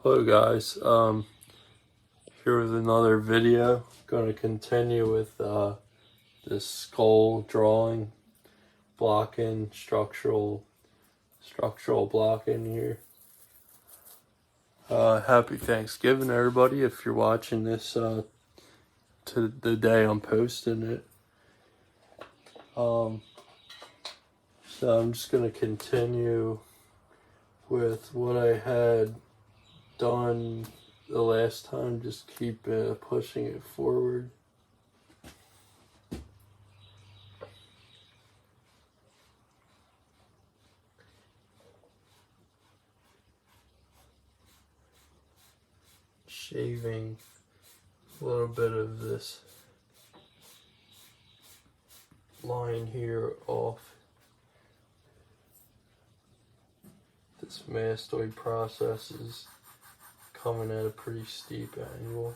Hello guys, here with another video. Going to continue with this skull drawing, blocking, structural blocking here. Happy Thanksgiving everybody if you're watching this to the day I'm posting it. So I'm just going to continue with what I had done the last time, just keep pushing it forward. Shaving a little bit of this line here off. This mastoid process is coming at a pretty steep angle,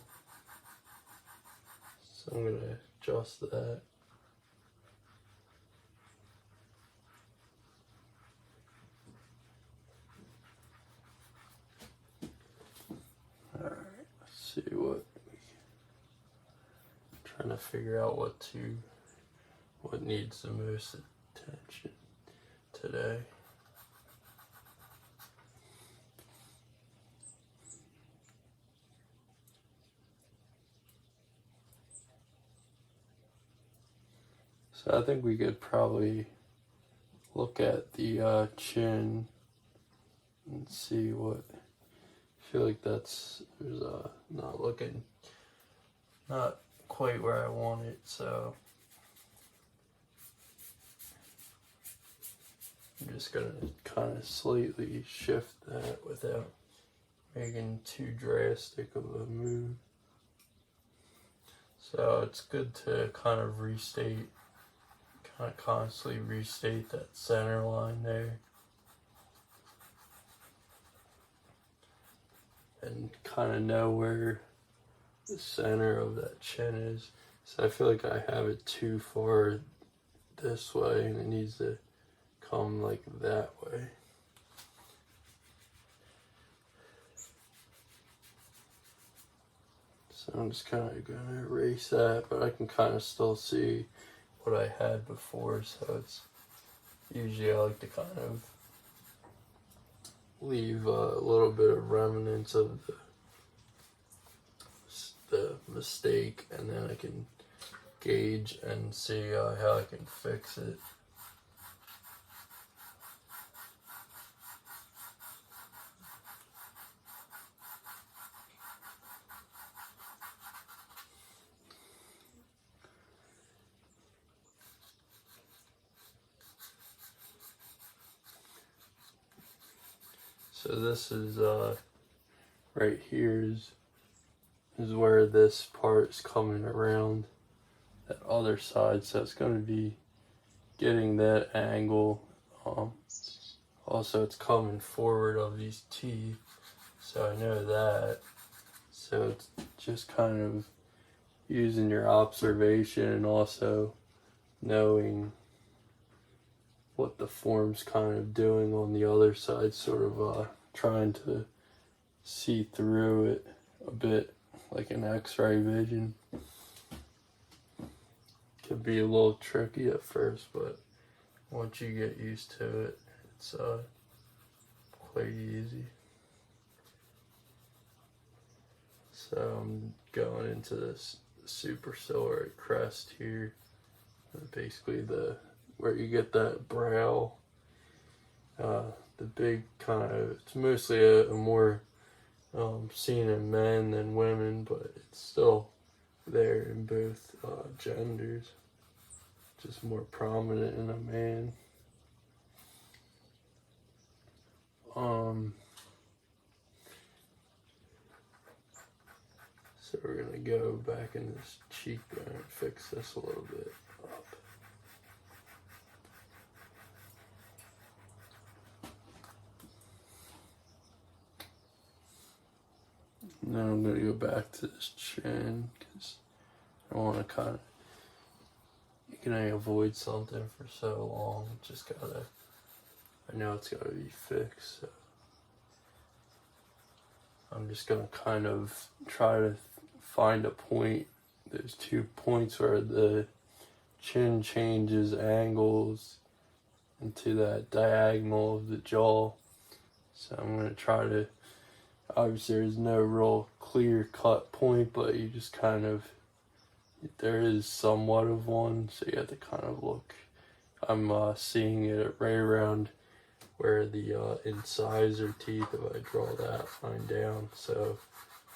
so I'm going to adjust that. Alright, let's see trying to figure out what needs the most attention today. So I think we could probably look at the chin and see what. I feel like there's not quite where I want it, so I'm just gonna kind of slightly shift that without making too drastic of a move. So it's good to kind of constantly restate that center line there. And kind of know where the center of that chin is. So I feel like I have it too far this way and it needs to come like that way. So I'm just kind of going to erase that, but I can kind of still see what I had before, so it's usually I like to kind of leave a little bit of remnants of the mistake, and then I can gauge and see how I can fix it. So this is right here is where this part is coming around that other side, so it's going to be getting that angle. Also it's coming forward of these teeth, so I know that. So it's just kind of using your observation and also knowing what the form's kind of doing on the other side, sort of trying to see through it a bit like an x-ray vision. Could be a little tricky at first, but once you get used to it, it's quite easy. So I'm going into this superciliary crest here, basically where you get that brow, the big kind of, it's mostly a more seen in men than women, but it's still there in both genders, just more prominent in a man. So we're gonna go back in this cheekbone and fix this a little bit up. Now I'm going to go back to this chin because I want to kind of, you can avoid something for so long, just gotta, I know it's gotta be fixed, so I'm just going to kind of try to find a point. There's 2 points where the chin changes angles into that diagonal of the jaw. So I'm going to try to, obviously there's no real clear cut point, but you just kind of, there is somewhat of one, so you have to kind of look. I'm seeing it right around where the incisor teeth, if I draw that line down, so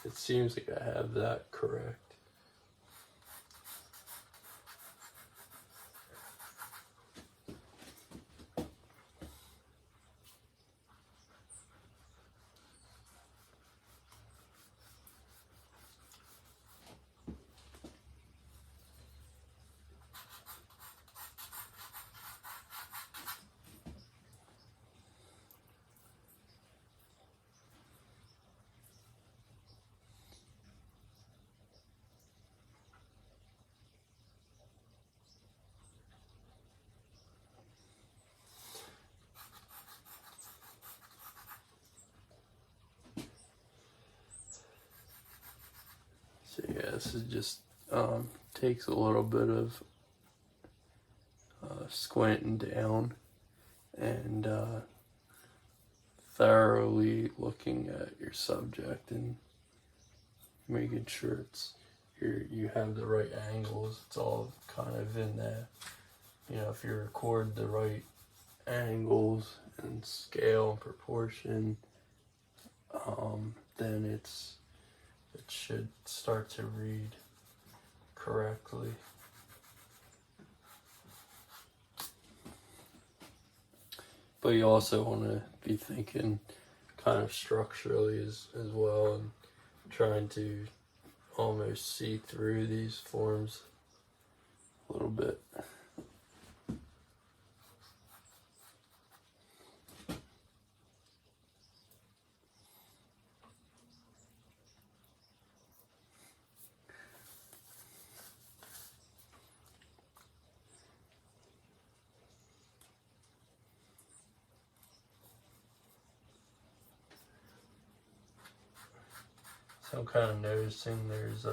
it seems like I have that correct. So yeah, this is just takes a little bit of squinting down and thoroughly looking at your subject and making sure you have the right angles. It's all kind of in there. You know, if you record the right angles and scale and proportion, then it should start to read correctly. But you also want to be thinking kind of structurally as well, and trying to almost see through these forms a little bit. So I'm kind of noticing there's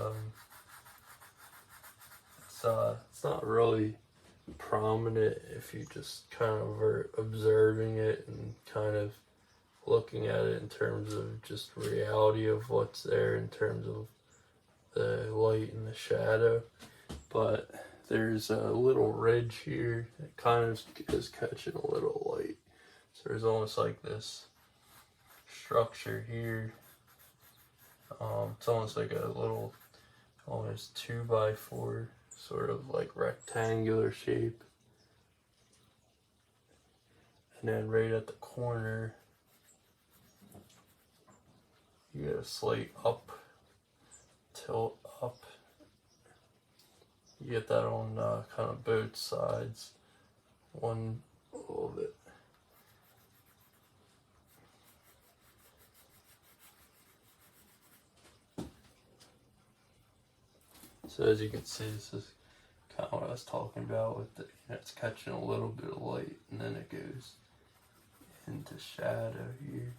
it's not really prominent if you just kind of are observing it and kind of looking at it in terms of just reality of what's there in terms of the light and the shadow. But there's a little ridge here that kind of is catching a little light. So there's almost like this structure here. It's almost like a little, almost 2x4 sort of like rectangular shape. And then right at the corner, you get a slight tilt up. You get that on kind of both sides. One a little bit. So as you can see, this is kind of what I was talking about with it's catching a little bit of light and then it goes into shadow here.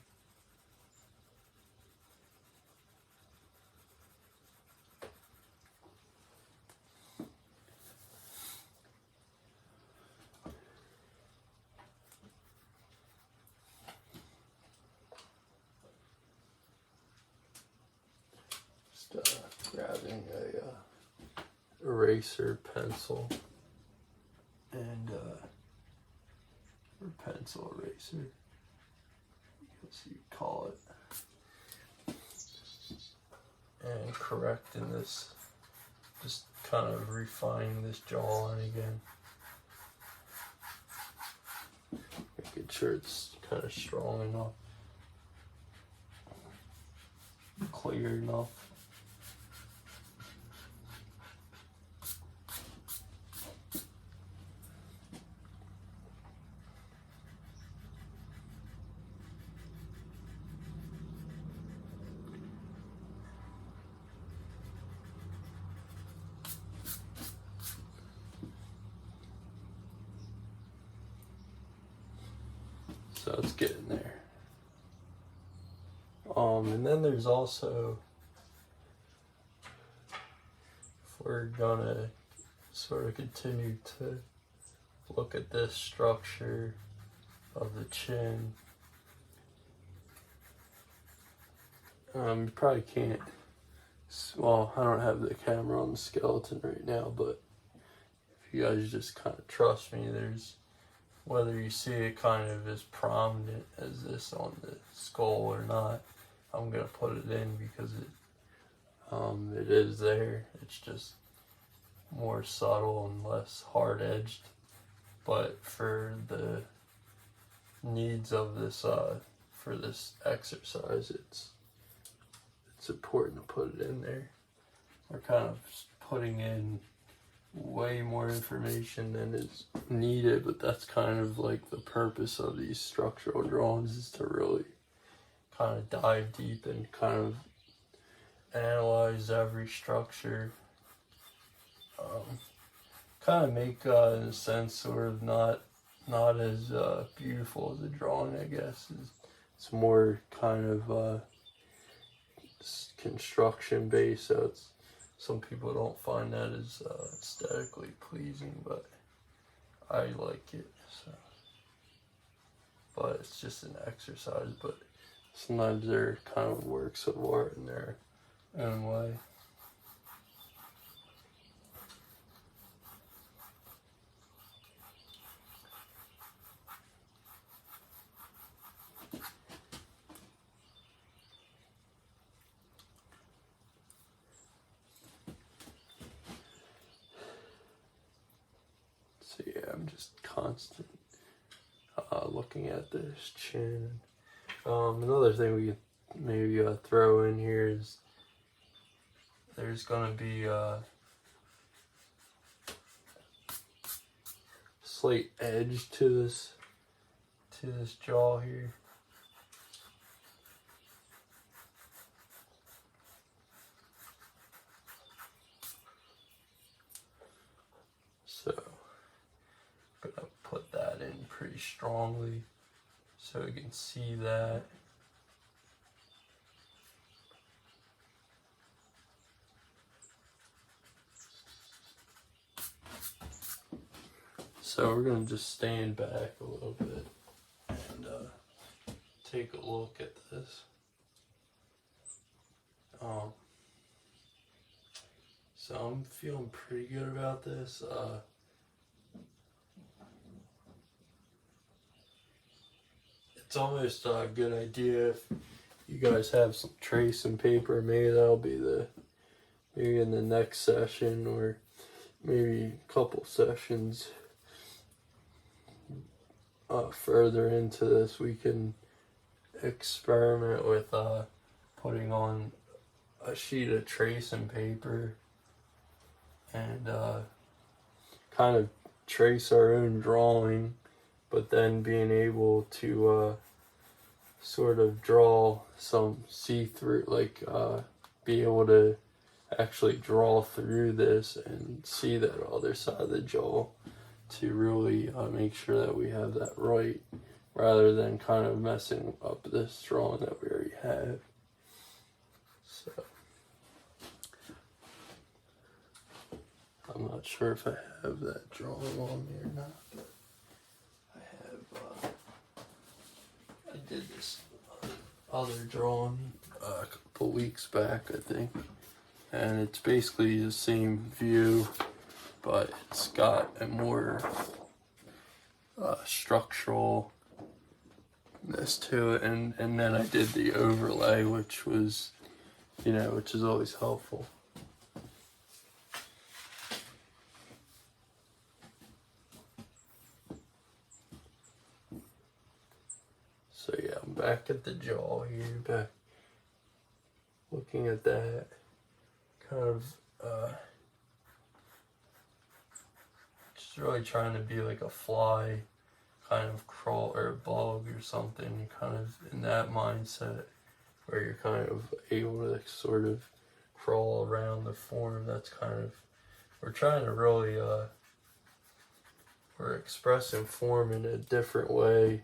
Just grabbing a eraser pencil and or pencil eraser, as you call it, and correcting this, just kind of refining this jawline again, making sure it's kind of strong enough, clear enough. So it's getting there. And then there's also, if we're gonna sort of continue to look at this structure of the chin, you probably can't, well, I don't have the camera on the skeleton right now, but if you guys just kind of trust me, there's, whether you see it kind of as prominent as this on the skull or not, I'm gonna put it in because it is there. It's just more subtle and less hard-edged. But for the needs of this, for this exercise, it's important to put it in there. We're kind of putting in way more information than is needed, but that's kind of like the purpose of these structural drawings, is to really kind of dive deep and kind of analyze every structure, kind of make in a sense sort of not as beautiful as a drawing, I guess. It's more kind of construction based, so it's, some people don't find that as aesthetically pleasing, but I like it. So, but it's just an exercise. But sometimes they're kind of works of art in their own way. So yeah, I'm just constant looking at this chin. Another thing we could maybe throw in here is there's gonna be a slight edge to this jaw here. So I'm gonna put that in pretty strongly so you can see that. So we're gonna just stand back a little bit and take a look at this. So I'm feeling pretty good about this. It's almost a good idea if you guys have some trace and paper. Maybe that'll be maybe in the next session, or maybe a couple sessions further into this, we can experiment with putting on a sheet of trace and paper and kind of trace our own drawing, but then being able to sort of draw some see-through, like be able to actually draw through this and see that other side of the jaw, to really make sure that we have that right, rather than kind of messing up this drawing that we already have. So I'm not sure if I have that drawing on me or not, but I have, I did this other drawing a couple weeks back, I think, and it's basically the same view, but it's got a more structuralness to it, and then I did the overlay, which was, which is always helpful. So yeah, I'm back at the jaw here, back looking at that, kind of just really trying to be like a fly, kind of crawl, or a bug or something, kind of in that mindset where you're kind of able to sort of crawl around the form. That's kind of, we're trying to really we're expressing form in a different way,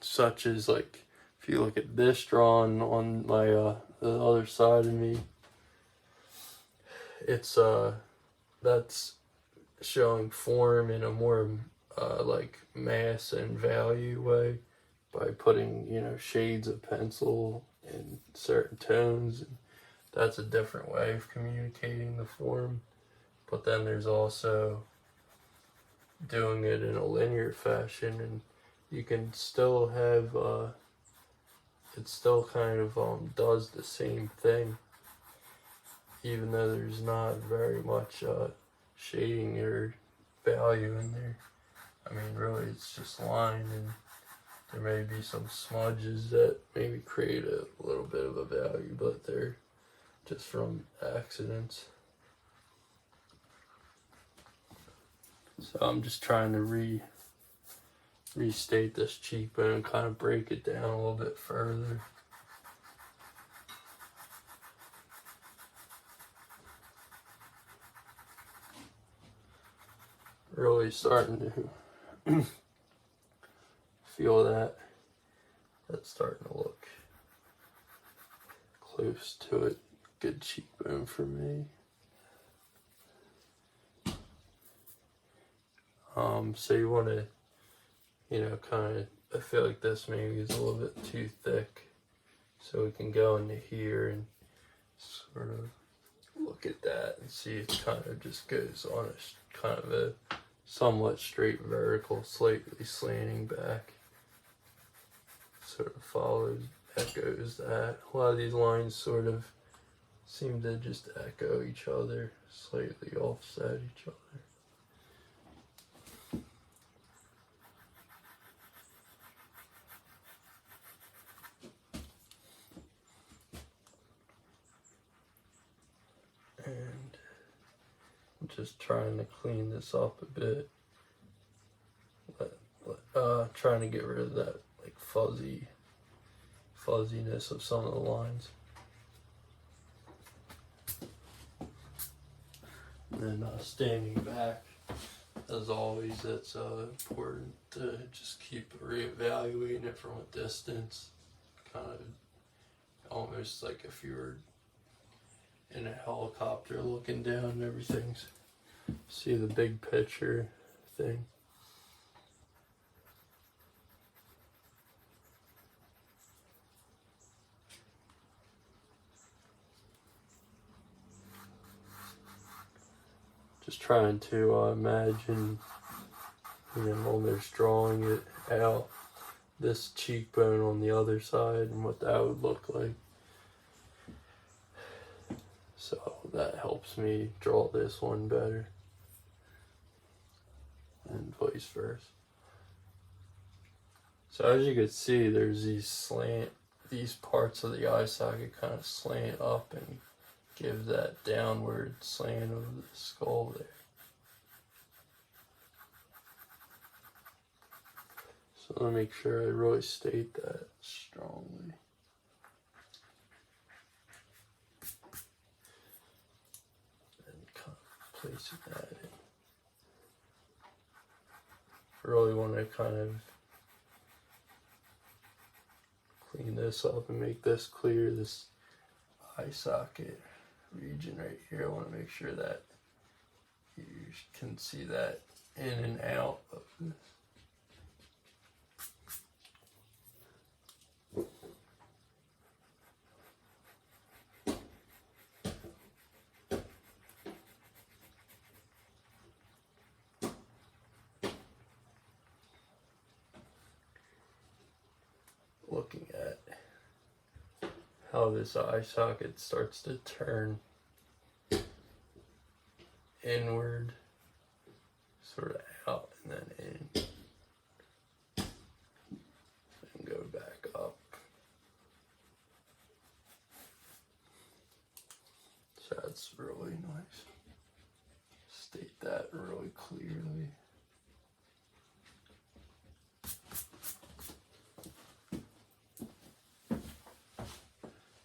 such as like if you look at this drawing on my the other side of me, it's that's showing form in a more like mass and value way by putting, you know, shades of pencil in certain tones, and that's a different way of communicating the form. But then there's also doing it in a linear fashion, and you can still have it still kind of does the same thing, even though there's not very much shading or value in there. I mean, really, it's just line, and there may be some smudges that maybe create a little bit of a value, but they're just from accidents. So I'm just trying to restate this cheekbone and kind of break it down a little bit further. Really starting to feel that. That's starting to look close to it. Good cheekbone for me. So you want to, you know, kind of, I feel like this maybe is a little bit too thick. So we can go into here and sort of look at that and see it kind of just goes on a kind of a somewhat straight vertical, slightly slanting back. Sort of follows, echoes that. A lot of these lines sort of seem to just echo each other, slightly offset each other. And I'm just trying to clean this up a bit. Trying to get rid of that like fuzziness of some of the lines. And then standing back, as always, it's important to just keep reevaluating it from a distance. Kind of almost like if you were in a helicopter looking down and everything's, see the big picture thing. Just trying to imagine, you know, almost drawing it out, this cheekbone on the other side and what that would look like. So that helps me draw this one better, and vice versa. So as you can see, there's these parts of the eye socket kind of slant up and give that downward slant of the skull there. So let me make sure I really state that strongly. And kind of placing that in. Really want to kind of clean this up and make this clear, this eye socket region right here. I want to make sure that you can see that in and out of this. Looking at how this eye socket starts to turn inward, sort of out and then in, and go back up. So that's really nice. State that really clearly.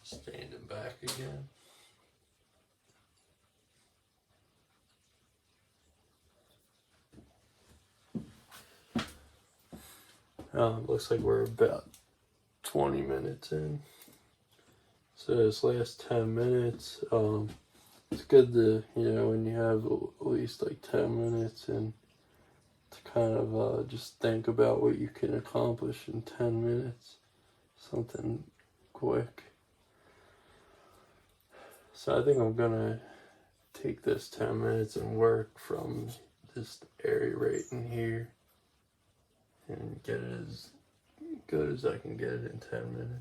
Standing back again. Looks like we're about 20 minutes in. So this last 10 minutes, it's good to, when you have at least like 10 minutes and to kind of just think about what you can accomplish in 10 minutes. Something quick. So I think I'm gonna take this 10 minutes and work from this area right in here and get it as good as I can get it in 10 minutes.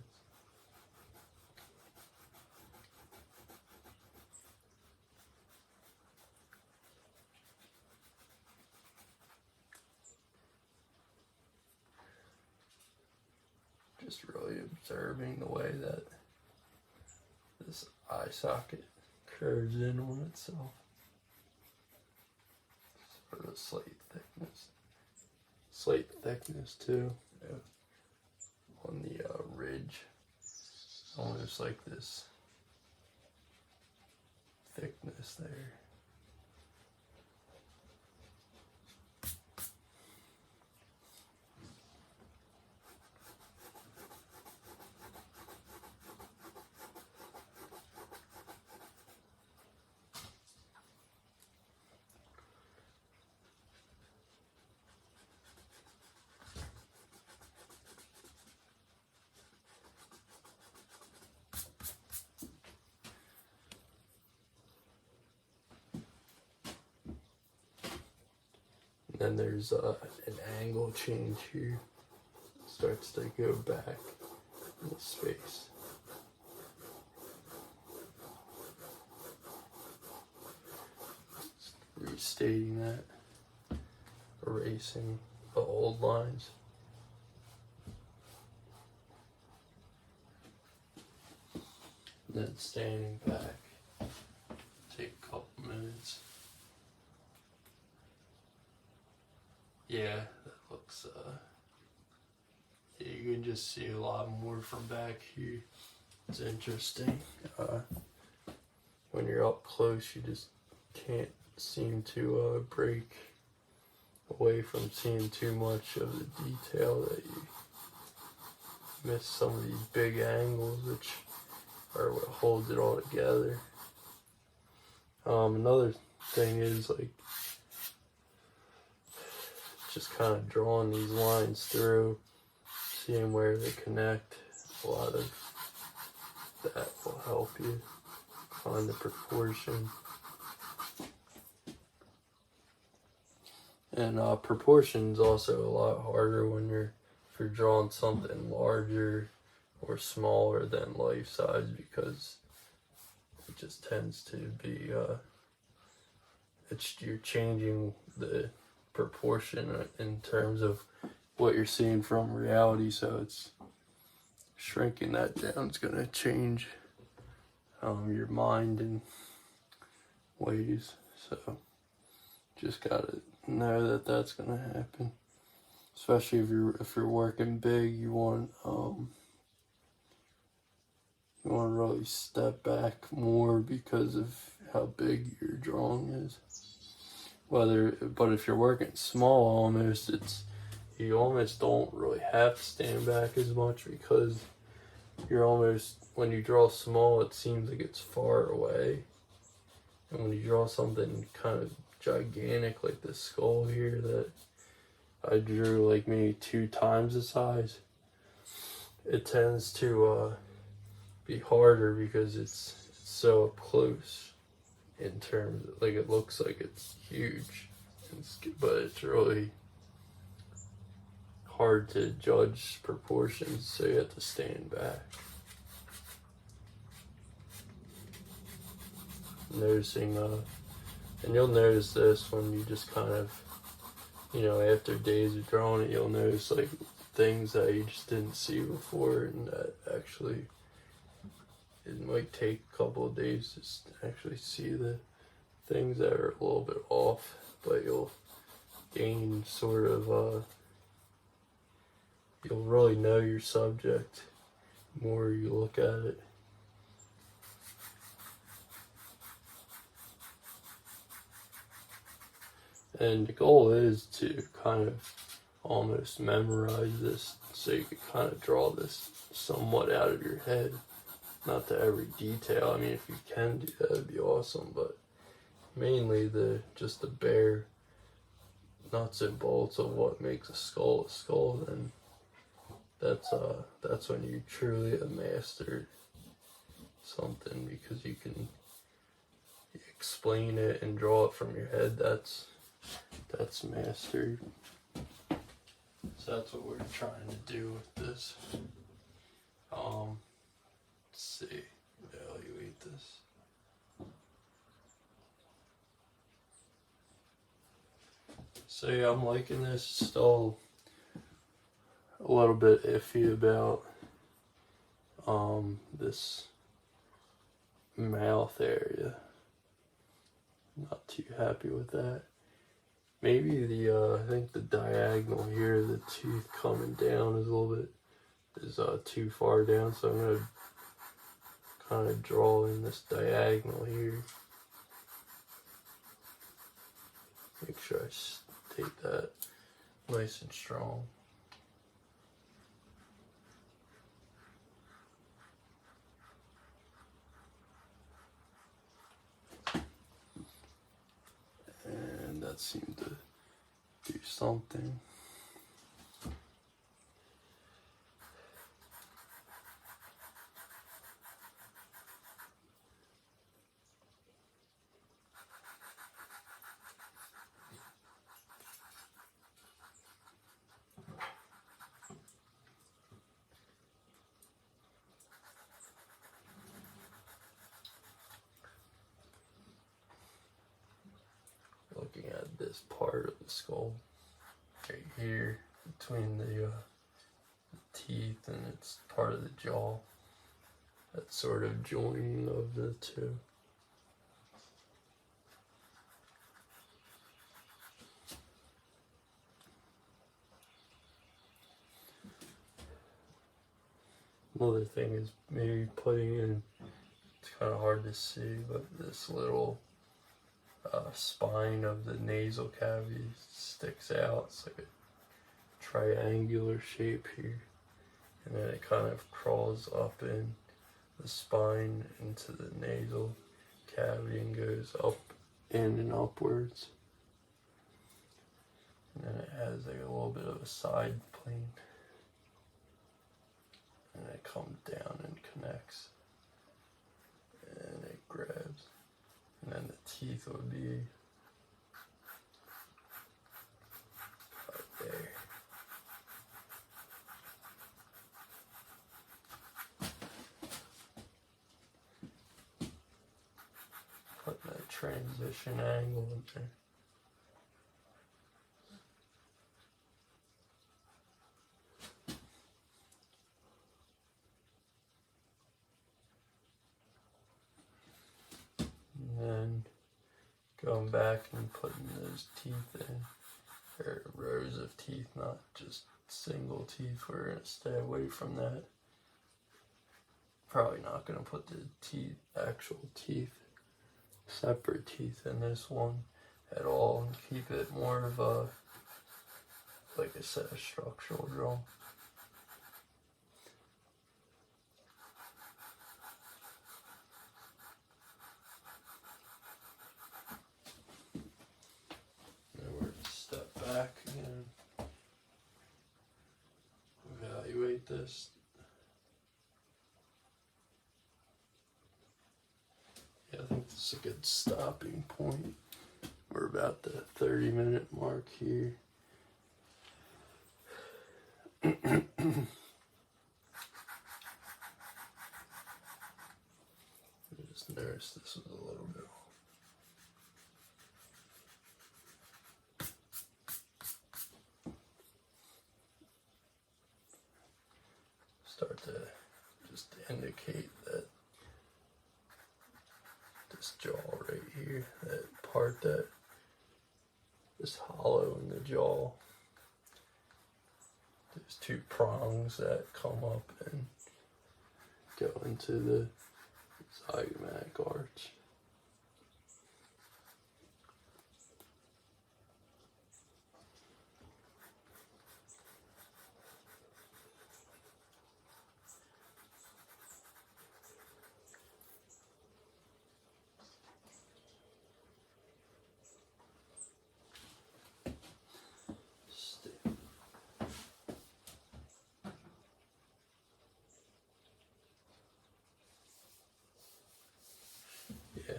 Just really observing the way that this eye socket curves in on itself. Sort of a slight thickness too, on the ridge. Almost like this thickness there. Then there's an angle change here. It starts to go back in the space. Just restating that, erasing the old lines. Then standing back, take a couple minutes. Yeah, that looks, yeah, you can just see a lot more from back here. It's interesting. When you're up close, you just can't seem to break away from seeing too much of the detail that you miss some of these big angles, which are what holds it all together. Another thing is like just kind of drawing these lines through, seeing where they connect. A lot of that will help you find the proportion. And proportion's also a lot harder when if you're drawing something larger or smaller than life size, because it just tends to be you're changing the proportion in terms of what you're seeing from reality, so it's shrinking that down. It's gonna change your mind in ways, so just gotta know that that's gonna happen, especially if you're working big. You want to really step back more because of how big your drawing is. But if you're working small, you almost don't really have to stand back as much, because when you draw small, it seems like it's far away. And when you draw something kind of gigantic like this skull here that I drew like maybe 2 times the size, it tends to be harder because it's so up close. In terms of, like, it looks like it's huge, but it's really hard to judge proportions, so you have to stand back. Noticing, and you'll notice this when you just kind of, after days of drawing it, you'll notice like things that you just didn't see before, and that actually it might take a couple of days to actually see the things that are a little bit off, but you'll gain sort of, you'll really know your subject the more you look at it. And the goal is to kind of almost memorize this so you could kind of draw this somewhat out of your head. Not to every detail. I mean, if you can do that, it'd be awesome. But mainly just the bare nuts and bolts of what makes a skull. Then that's when you truly have mastered something, because you can explain it and draw it from your head. That's mastered. So that's what we're trying to do with this. Let's see, evaluate this. So yeah, I'm liking this. Still a little bit iffy about this mouth area. Not too happy with that. Maybe I think the diagonal here, the tooth coming down is a little bit too far down, so I'm gonna kind of draw in this diagonal here. Make sure I take that nice and strong. And that seemed to do something. Looking at this part of the skull right here between the teeth, and it's part of the jaw. That sort of joining of the two. Another thing is maybe putting in, it's kind of hard to see, but this little spine of the nasal cavity sticks out. It's like a triangular shape here, and then it kind of crawls up in the spine into the nasal cavity and goes up in and upwards, and then it has like a little bit of a side plane, and it comes down and connects, and it grabs. And then the teeth would be right there. Putting that transition angle in there. And then going back and putting those teeth in, or rows of teeth, not just single teeth. We're gonna stay away from that. Probably not gonna put the actual teeth, separate teeth in this one at all, and keep it more of a, like I said, a structural draw. Back again, evaluate this. Yeah, I think this is a good stopping point. We're about the 30-minute mark here. I just noticed this was a little bit. Start to just indicate that this jaw right here, that part that is hollow in the jaw, there's two prongs that come up and go into the zygomatic arch.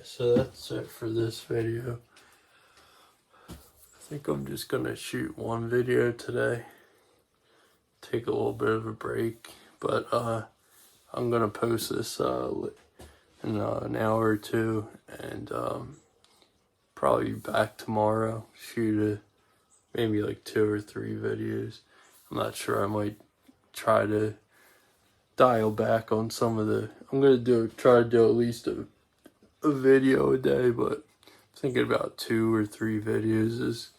so that's it for this video. I think I'm just gonna shoot one video today. Take a little bit of a break, but I'm gonna post this in an hour or two, and probably be back tomorrow. Shoot maybe like 2 or 3 videos. I'm not sure. I might try to dial back on some of the. I'm gonna try to do at least a video a day, but thinking about 2 or 3 videos is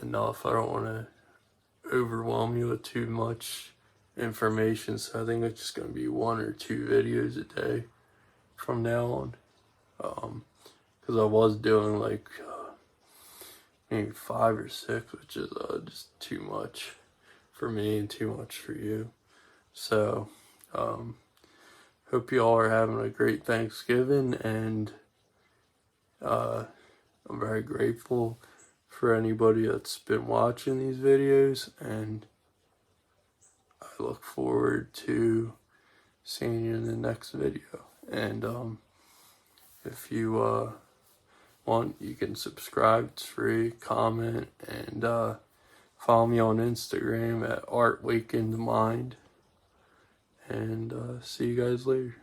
enough. I don't want to overwhelm you with too much information, so I think it's just going to be 1 or 2 videos a day from now on, because I was doing like maybe 5 or 6, which is just too much for me and too much for you. So hope you all are having a great Thanksgiving, and I'm very grateful for anybody that's been watching these videos, and I look forward to seeing you in the next video. And if you want, you can subscribe, it's free, comment, and follow me on Instagram at ArtWakenedMind. And see you guys later.